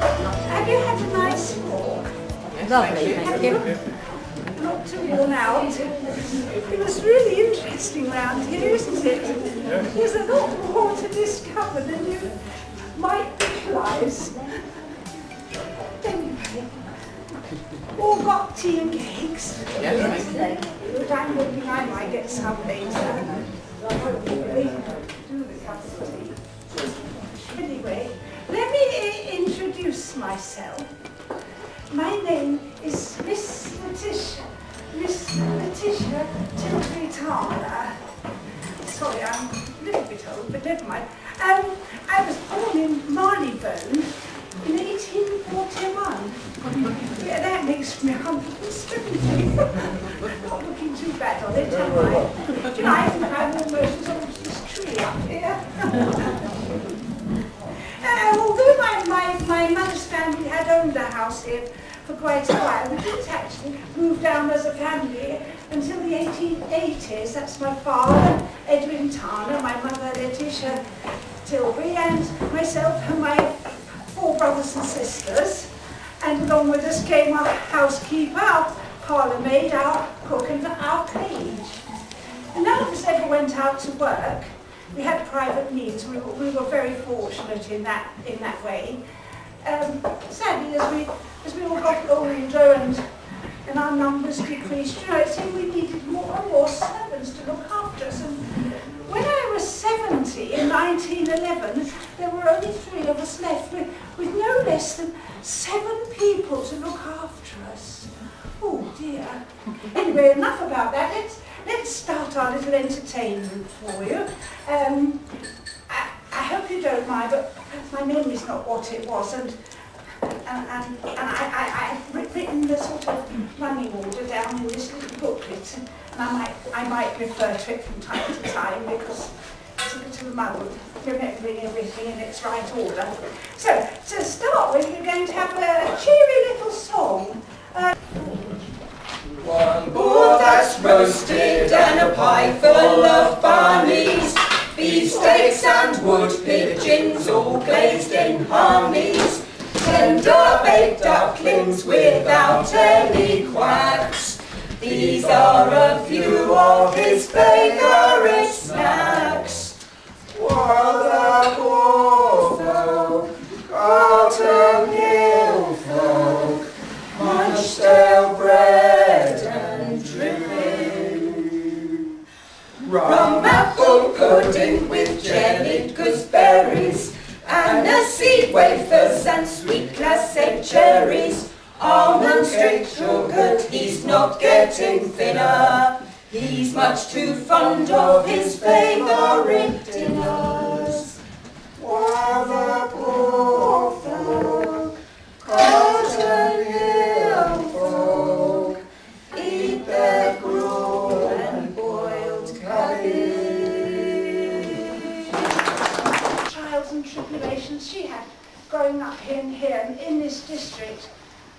Have you had a nice walk? Lovely, thank you. Not too worn out. It was really interesting round here, isn't it? There's a lot more to discover than you might realise. Anyway, all got tea and cakes. Yes. But I'm hoping I might get some later. Anyway, let me introduce myself. My name is Miss Letitia Tilbury Tarner. Sorry, I'm a little bit old, but never mind. I was born in Marylebone in 1841. Yeah, that makes me 170. Not looking too bad on it, am I? Do you know, I think I'm almost as old as this tree up here. Although my mother's family had owned a house here for quite a while, we didn't actually move down as a family until the 1880s. That's my father, Edwin Tarner, my mother, Letitia Tilbury, and myself and my 4 brothers and sisters. And along with us came our housekeeper, our parlour maid, our cook, and our page. And none of us ever went out to work. We had private means. We were very fortunate in that way. Sadly, as we all got older and our numbers decreased, you know, it seemed we needed more and more servants to look after us. And when I was 70 in 1911, there were only 3 of us left, with no less than 7 people to look after us. Oh dear. Anyway, enough about that. Let's start our little entertainment for you. I hope you don't mind, but my memory's not what it was, and I've written the sort of running order down in this little booklet, and I might refer to it from time to time because it's a bit of a muddle remembering everything in its right order. So, to start with, we're going to have a cheery little song. One boar that's roasted and a pie full of barneys, beefsteaks and wood pigeons all glazed in harneys, tender baked ducklings without any quacks. These are a few of his favourite snacks. While the poor folk, Garton Hill folk, munch stale bread and dripping. Rum apple pudding with jellied gooseberries, aniseed wafers and sweet glacé cherries. Almond straight sugared, he's not getting thinner. He's much too fond of his favourite dinners. While the poor folk, Garton Hill folk, eat their gruel and boiled cabbage. Trials and tribulations she had growing up here in this district,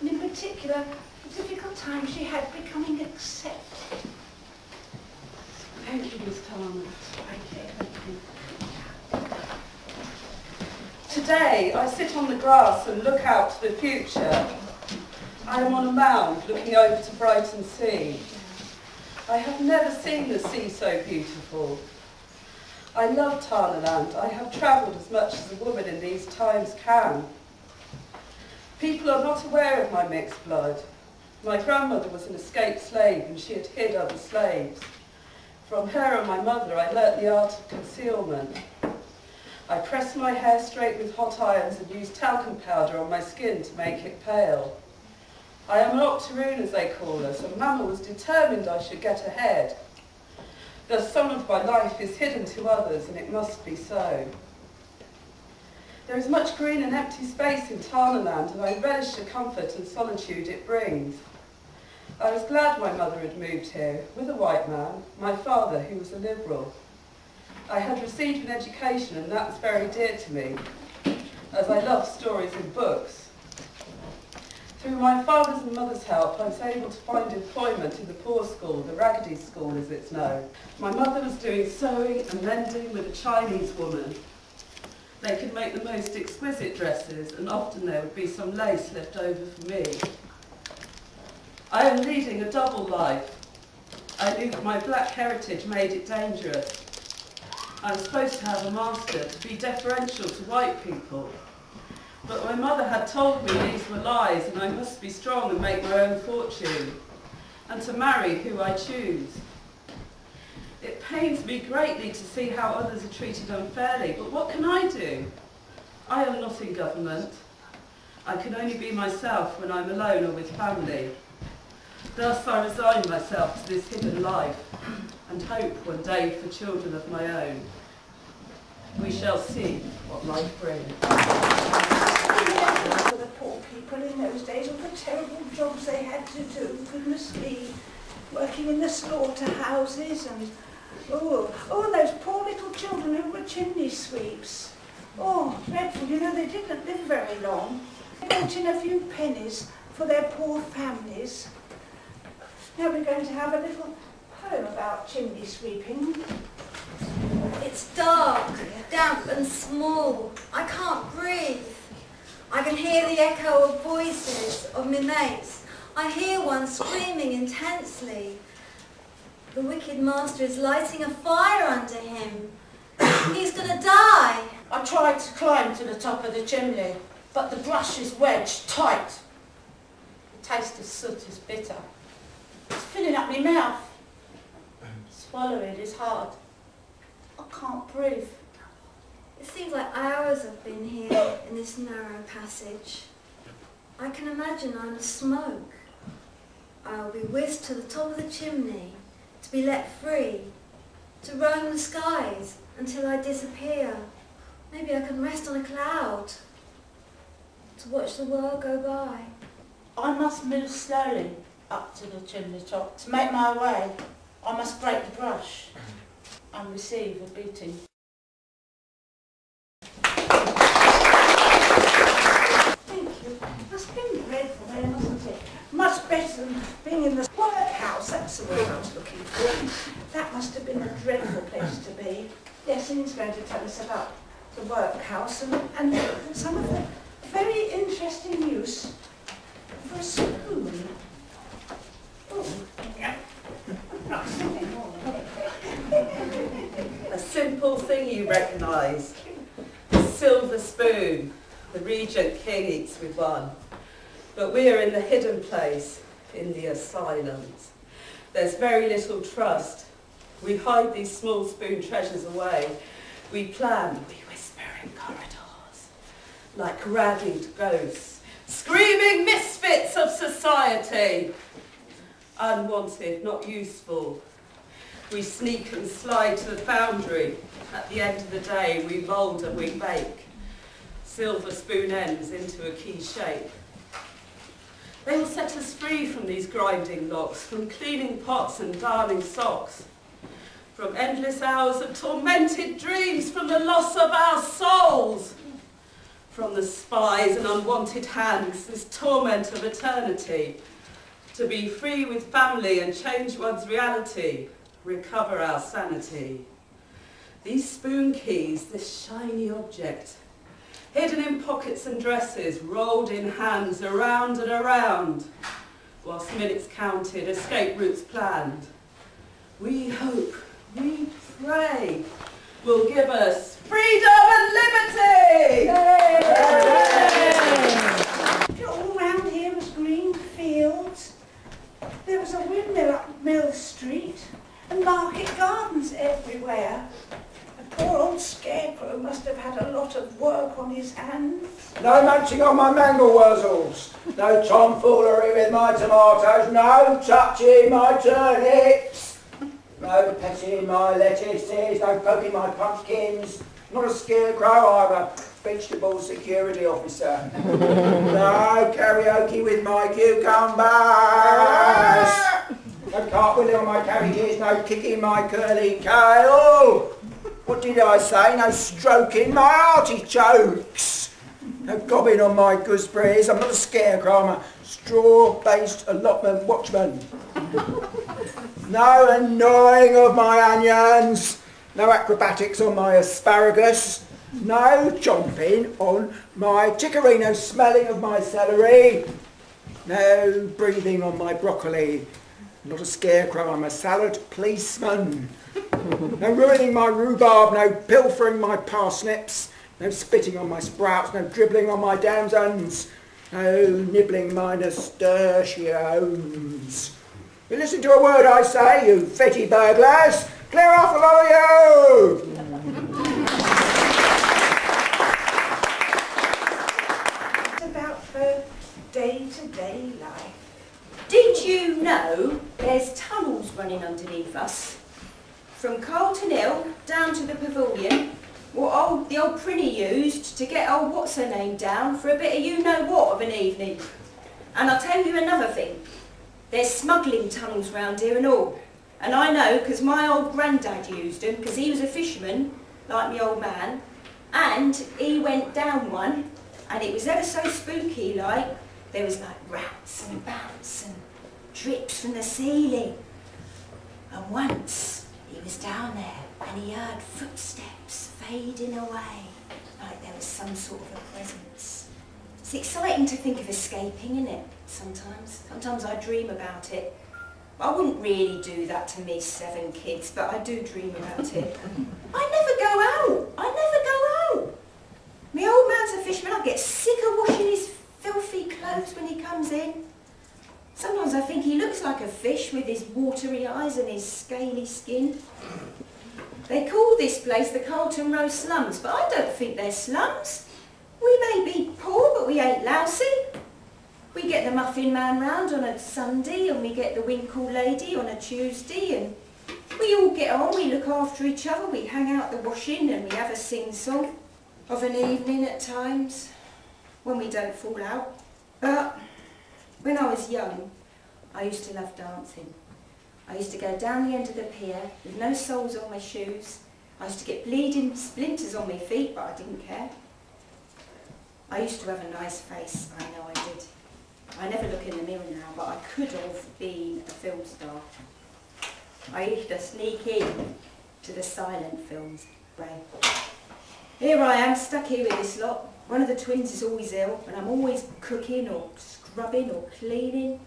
and in particular, the difficult time she had becoming accepted. Thank you, Miss Tarner. Today, I sit on the grass and look out to the future. I am on a mound looking over to Brighton Sea. I have never seen the sea so beautiful. I love Tarnerland. I have travelled as much as a woman in these times can. People are not aware of my mixed blood. My grandmother was an escaped slave and she had hid other slaves. From her and my mother I learnt the art of concealment. I pressed my hair straight with hot irons and used talcum powder on my skin to make it pale. I am an octoroon, as they call us, and Mama was determined I should get ahead. Thus some of my life is hidden to others, and it must be so. There is much green and empty space in Tarnerland, and I relish the comfort and solitude it brings. I was glad my mother had moved here, with a white man, my father, who was a Liberal. I had received an education, and that was very dear to me, as I love stories and books. Through my father's and mother's help, I was able to find employment in the poor school, the Raggedy School as it's known. My mother was doing sewing and mending with a Chinese woman. They could make the most exquisite dresses, and often there would be some lace left over for me. I am leading a double life. I knew that my black heritage made it dangerous. I'm supposed to have a master, to be deferential to white people. But my mother had told me these were lies, and I must be strong and make my own fortune, and to marry who I choose. It pains me greatly to see how others are treated unfairly, but what can I do? I am not in government. I can only be myself when I'm alone or with family. Thus I resign myself to this hidden life, and hope one day for children of my own. We shall see what life brings. For the poor people in those days, all the terrible jobs they had to do, goodness me, working in the slaughterhouses and oh, those poor little children who were chimney sweeps. Oh, dreadful, you know, they didn't live very long. They brought in a few pennies for their poor families. Now we're going to have a little poem about chimney sweeping. It's dark, damp and small. I can't breathe. I can hear the echo of voices of my mates. I hear one screaming intensely. The wicked master is lighting a fire under him. He's gonna die. I tried to climb to the top of the chimney, but the brush is wedged tight. The taste of soot is bitter. It's filling up my mouth. Swallowing is hard. I can't breathe. It seems like hours I've been here in this narrow passage. I can imagine I'm the smoke. I'll be whisked to the top of the chimney, to be let free, to roam the skies until I disappear. Maybe I can rest on a cloud, to watch the world go by. I must move slowly up to the chimney top. To make my way, I must break the brush and receive a beating. Thank you. That's been dreadful then, hasn't it? Much better than being in the workhouse, that's the word I was looking for. That must have been a dreadful place to be. Yes, and he's going to tell us about the workhouse and some of the very interesting use for a spoon. Oh, yeah. A simple thing you recognise. The silver spoon. The regent king eats with one. But we are in the hidden place, in the asylums. There's very little trust. We hide these small spoon treasures away. We plan, we whisper in corridors, like ragged ghosts, screaming misfits of society. Unwanted, not useful. We sneak and slide to the foundry. At the end of the day, we mould and we bake. Silver spoon ends into a key shape. They will set us free from these grinding locks, from cleaning pots and darning socks, from endless hours of tormented dreams, from the loss of our souls, from the spies and unwanted hands, this torment of eternity, to be free with family and change one's reality, recover our sanity. These spoon keys, this shiny object, hidden in pockets and dresses, rolled in hands around and around, whilst minutes counted, escape routes planned. We hope, we pray, will give us freedom and liberty! Yay! All round here was green fields. There was a windmill up Mill Street and market gardens everywhere. The poor old scarecrow must have had a lot of work on his hands. No munching on my mangle wuzzles, no tomfoolery with my tomatoes, no touching my turnips, no petting my lettuces, no poking my pumpkins. Not a scarecrow, I'm a vegetable security officer. No karaoke with my cucumbers. No cartwheeling on my cabbages, no kicking my curly kale. What did I say? No stroking my artichokes. No gobbing on my gooseberries. I'm not a scarecrow, I'm a straw-based allotment watchman. No annoying of my onions. No acrobatics on my asparagus. No chomping on my chicory, no smelling of my celery, no breathing on my broccoli. Not a scarecrow, I'm a salad policeman. No ruining my rhubarb, no pilfering my parsnips, no spitting on my sprouts, no dribbling on my damsons, no nibbling my nasturtiums. You listen to a word I say, you fetty burglars! Clear off, a lot of you! It's about for day-to-day life. Did you know there's tunnels running underneath us? From Carlton Hill down to the pavilion, what the old Prinny used to get old what's-her-name down for a bit of you-know-what of an evening. And I'll tell you another thing. There's smuggling tunnels round here and all. And I know because my old granddad used them because he was a fisherman, like my old man, and he went down one and it was ever so spooky like. There was like rats and bounce and drips from the ceiling. And once he was down there and he heard footsteps fading away like there was some sort of a presence. It's exciting to think of escaping, isn't it? Sometimes I dream about it. I wouldn't really do that to me 7 kids, but I do dream about it. I never go out. My old man's a fisherman. I get sick of washing his filthy clothes when he comes in. Sometimes I think he looks like a fish with his watery eyes and his scaly skin. They call this place the Carlton Row slums, but I don't think they're slums. We may be poor, but we ain't lousy. We get the muffin man round on a Sunday and we get the winkle lady on a Tuesday and we all get on, we look after each other, we hang out the washing and we have a sing-song of an evening at times when we don't fall out. But when I was young, I used to love dancing. I used to go down the end of the pier with no soles on my shoes. I used to get bleeding splinters on my feet, but I didn't care. I used to have a nice face, I know I did. I never look in the mirror now, but I could have been a film star. I used to sneak in to the silent films, Ray. Here I am, stuck here with this lot. One of the twins is always ill, and I'm always cooking or scrubbing or cleaning.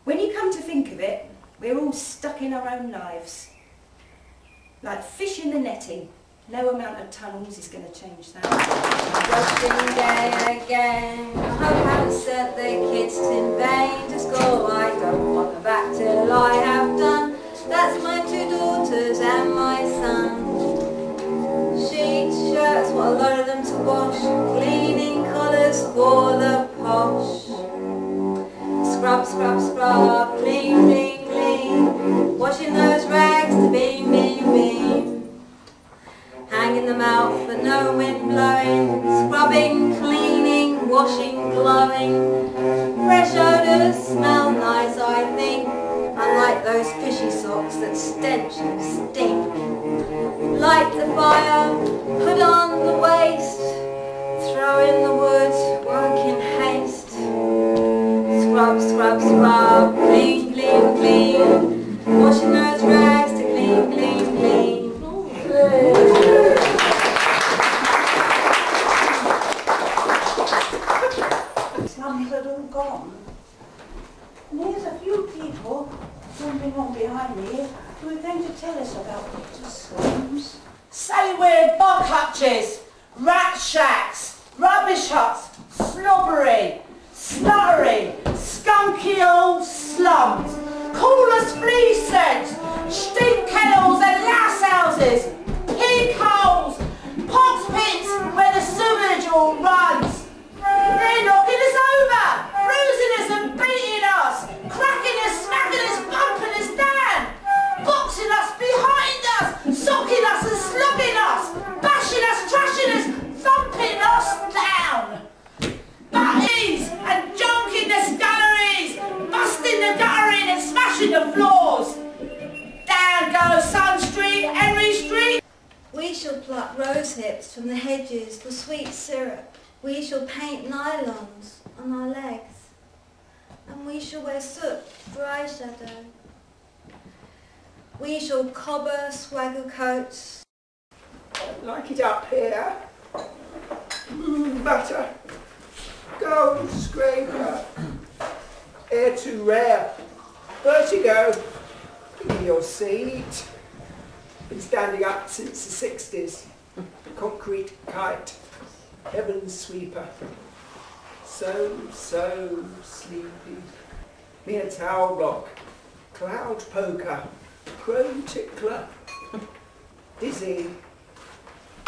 When you come to think of it, we're all stuck in our own lives. Like fish in the netting. No amount of tunnels is going to change that. Washing day again. I hope I haven't sent the kids in vain to school. I don't want them back till I have done. That's my 2 daughters and my son. Sheets, shirts, what a lot of them to wash. Cleaning collars for the posh. Scrub, scrub, scrub, clean, clean, clean. Washing those rags to beam, beam, beam. Hanging them out for no wind blowing, scrubbing, cleaning, washing, glowing. Fresh odours smell nice, I think, unlike those fishy socks that stench and stink. Light the fire, put on the waste, throw in the wood, work in haste. Scrub, scrub, scrub, clean, clean, clean, washing those rags to clean, clean, clean. Slums are all gone. And here's a few people jumping on behind me who are going to tell us about the slums. Celly-weird bog hutches, rat shacks, rubbish huts, slobbery, slurry, skunky old slums, call us flea scents, stink kennels and lass houses, pig holes, pot pits where the sewage all runs. They're knocking us over, bruising us and beating us, cracking us, smacking us, bumping us down, boxing us behind us, socking us and slugging us, bashing us, trashing us, thumping us down. Butties and junking the sculleries, busting the gutter in and smashing the floors. Down goes Sun Street, Henry Street. We shall pluck rose hips from the hedges for sweet syrup. We shall paint nylons on our legs. And we shall wear soot for eyeshadow. We shall cobber swagger coats. Like it up here. Butter. Gold scraper. Air too rare. Vertigo. Give me your seat. Been standing up since the 60s. Concrete kite. Heaven sweeper. So sleepy. Me a towel block. Cloud poker. Crow tickler. Dizzy.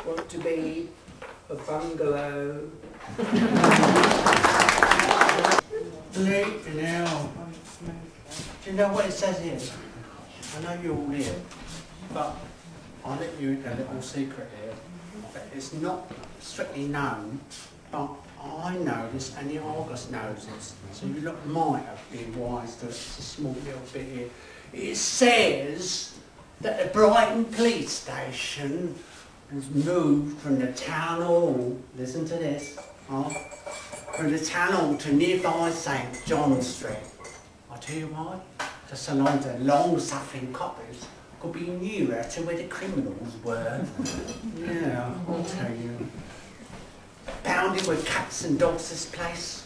Want to be a bungalow. Bleep now. Do you know what it says here? I know you're all here, but I'll let you in a little secret here. It's not strictly known, but I know this and the Argus knows this, so you lot might have been wise to a small little bit here. It says that the Brighton police station was moved from the town hall, listen to this, from the town hall to nearby St John Street. I'll tell you why, just so long as the long-suffering coppers could be nearer to where the criminals were. Yeah, I'll tell you. Bounded with cats and dogs, this place.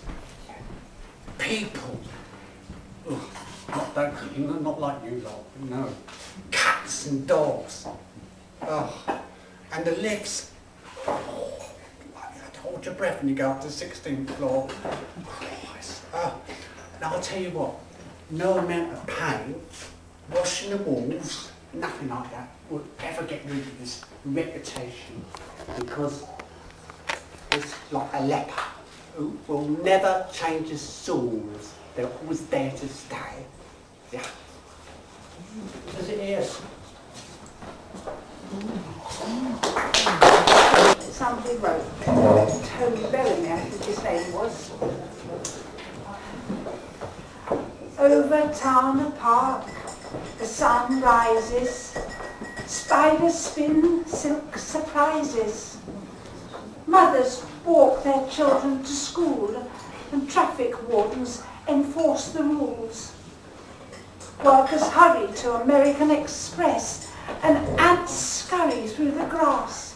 People. Ugh, not like you lot, no. Cats and dogs. Ugh. And the lifts. Oh, you hold your breath when you go up to the 16th floor. Christ. And I'll tell you what, no amount of paint, washing the walls, nothing like that would ever get rid of this reputation, because it's like a leper who will never change his sores. They're always there to stay. Yeah. Does it hear? Somebody wrote, Tony Perrin, I think his name was. Over Tarner Park, the sun rises, spiders spin silk surprises. Mothers walk their children to school, and traffic wardens enforce the rules. Workers hurry to American Express, and ants scurry through the grass.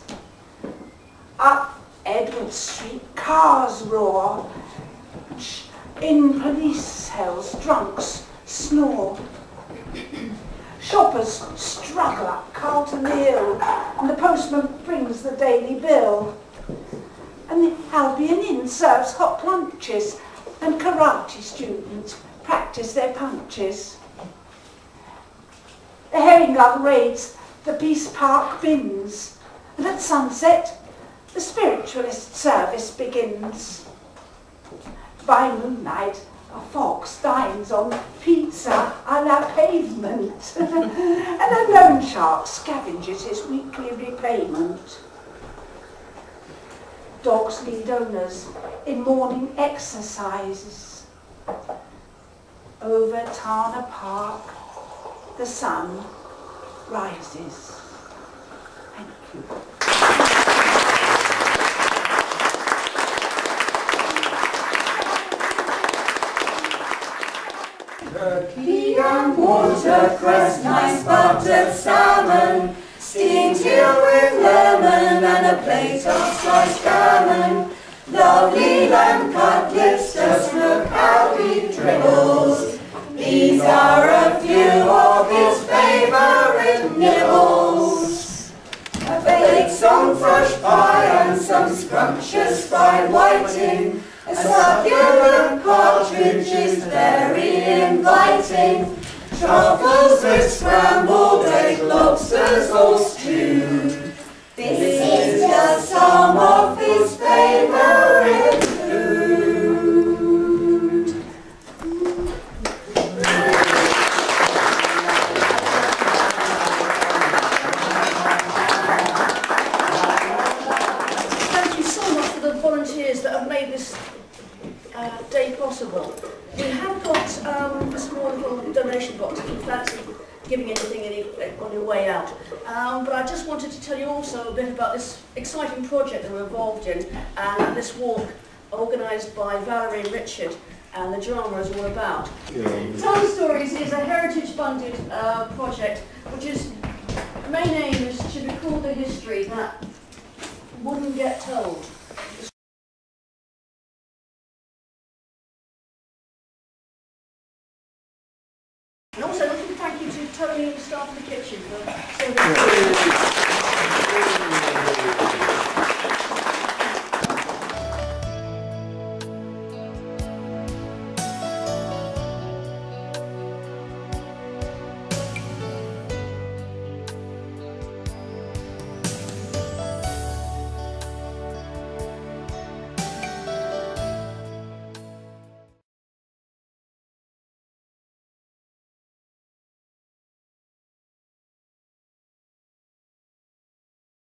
Up Edward Street, cars roar. In police cells, drunks snore. Shoppers struggle up Carlton Hill, and the postman brings the daily bill. And the Albion Inn serves hot lunches, and karate students practice their punches. The herring lug raids the Peace Park bins, and at sunset the spiritualist service begins. By moonlight, a fox dines on pizza a la pavement, and a loan shark scavenges his weekly repayment. Dogs lead owners in morning exercises. Over Tarner Park, the sun rises. Thank you. Turkey and watercress, nice buttered salmon, steamed here with lemon and a plate of sliced gammon. Lovely lamb cutlets, just look how he dribbles. These are a few of his favourite nibbles. A baked some fresh pie and some scrumptious fried whiting. A succulent partridge is very inviting. Truffles with scrambled egg, lobsters all stewed. This is just some of his favourite food. Thank you so much for the volunteers that have made this day possible. We have got a small little donation box if you fancy giving anything on your way out. But I just wanted to tell you also a bit about this exciting project that we're involved in, and this walk organised by Valerie and Richard, and the drama is all about. Telling Stories is a heritage-funded project which is The main aim is to record the history that wouldn't get told. And also, I'd like to thank you to Tony and the staff of the kitchen for serving.